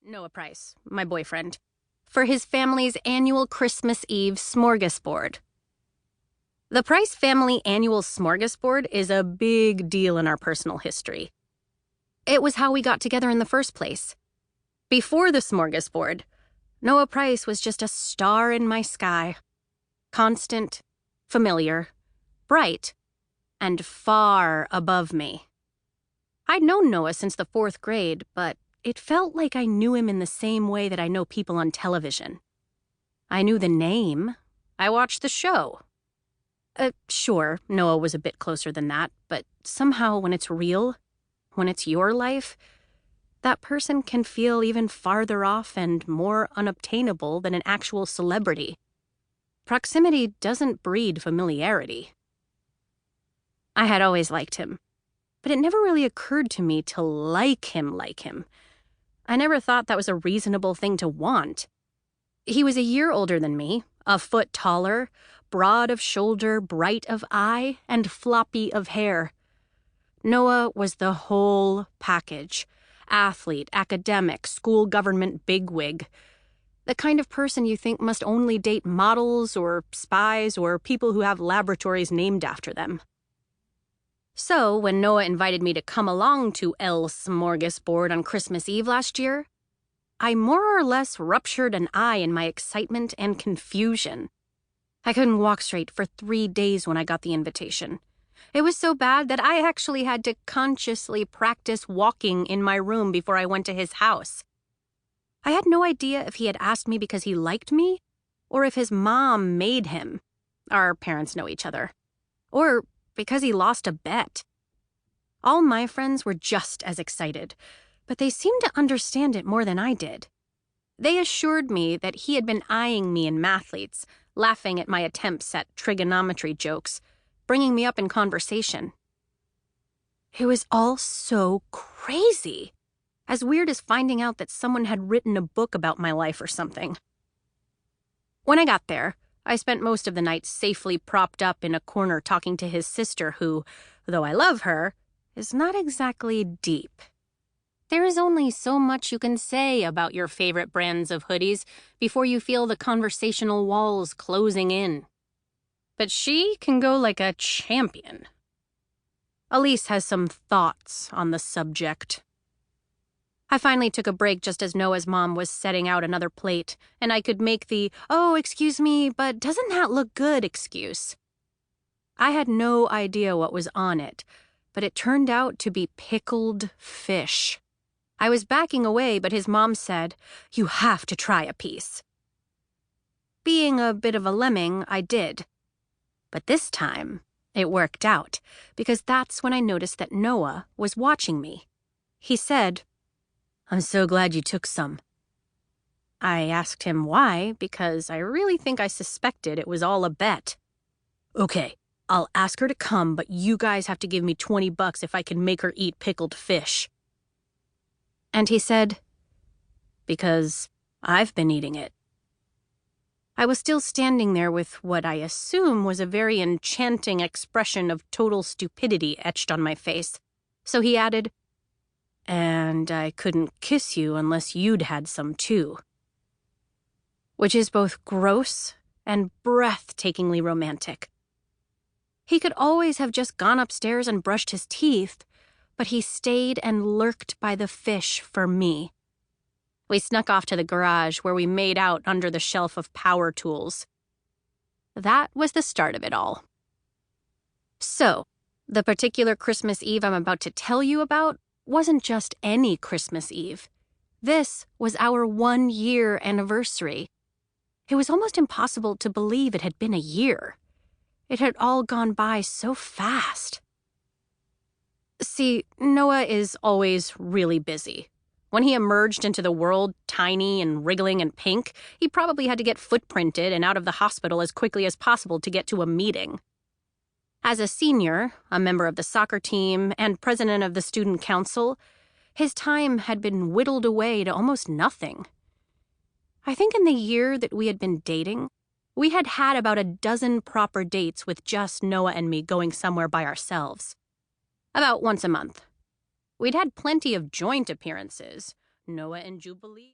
Noah Price, my boyfriend, for his family's annual Christmas Eve smorgasbord. The Price family annual smorgasbord is a big deal in our personal history. It was how we got together in the first place. Before the smorgasbord, Noah Price was just a star in my sky. Constant, familiar, bright, and far above me. I'd known Noah since the 4th grade, but it felt like I knew him in the same way that I know people on television. I knew the name. I watched the show. Sure, Noah was a bit closer than that, but somehow when it's real, when it's your life, that person can feel even farther off and more unobtainable than an actual celebrity. Proximity doesn't breed familiarity. I had always liked him, but it never really occurred to me to like him. I never thought that was a reasonable thing to want. He was a year older than me, a foot taller, broad of shoulder, bright of eye, and floppy of hair. Noah was the whole package. Athlete, academic, school government bigwig. The kind of person you think must only date models or spies or people who have laboratories named after them. So, when Noah invited me to come along to El Smorgasbord on Christmas Eve last year, I more or less ruptured an eye in my excitement and confusion. I couldn't walk straight for 3 days when I got the invitation. It was so bad that I actually had to consciously practice walking in my room before I went to his house. I had no idea if he had asked me because he liked me, or if his mom made him. Our parents know each other. Or because he lost a bet. All my friends were just as excited, but they seemed to understand it more than I did. They assured me that he had been eyeing me in mathletes, laughing at my attempts at trigonometry jokes, bringing me up in conversation. It was all so crazy. As weird as finding out that someone had written a book about my life or something. When I got there, I spent most of the night safely propped up in a corner talking to his sister who, though I love her, is not exactly deep. There is only so much you can say about your favorite brands of hoodies before you feel the conversational walls closing in. But she can go like a champion. Elise has some thoughts on the subject. I finally took a break just as Noah's mom was setting out another plate, and I could make the, "Oh, excuse me, but doesn't that look good?" excuse. I had no idea what was on it, but it turned out to be pickled fish. I was backing away, but his mom said, "You have to try a piece." Being a bit of a lemming, I did. But this time, it worked out, because that's when I noticed that Noah was watching me. He said, "I'm so glad you took some." I asked him why, because I really think I suspected it was all a bet. "Okay, I'll ask her to come, but you guys have to give me $20 if I can make her eat pickled fish." And he said, "Because I've been eating it." I was still standing there with what I assume was a very enchanting expression of total stupidity etched on my face. So he added, "And I couldn't kiss you unless you'd had some too." Which is both gross and breathtakingly romantic. He could always have just gone upstairs and brushed his teeth, but he stayed and lurked by the fish for me. We snuck off to the garage where we made out under the shelf of power tools. That was the start of it all. So, the particular Christmas Eve I'm about to tell you about wasn't just any Christmas Eve. This was our 1-year anniversary. It was almost impossible to believe it had been a year. It had all gone by so fast. See, Noah is always really busy. When he emerged into the world, tiny and wriggling and pink, he probably had to get footprinted and out of the hospital as quickly as possible to get to a meeting. As a senior, a member of the soccer team, and president of the student council, his time had been whittled away to almost nothing. I think in the year that we had been dating, we had had about a dozen proper dates with just Noah and me going somewhere by ourselves. About once a month. We'd had plenty of joint appearances. Noah and Jubilee.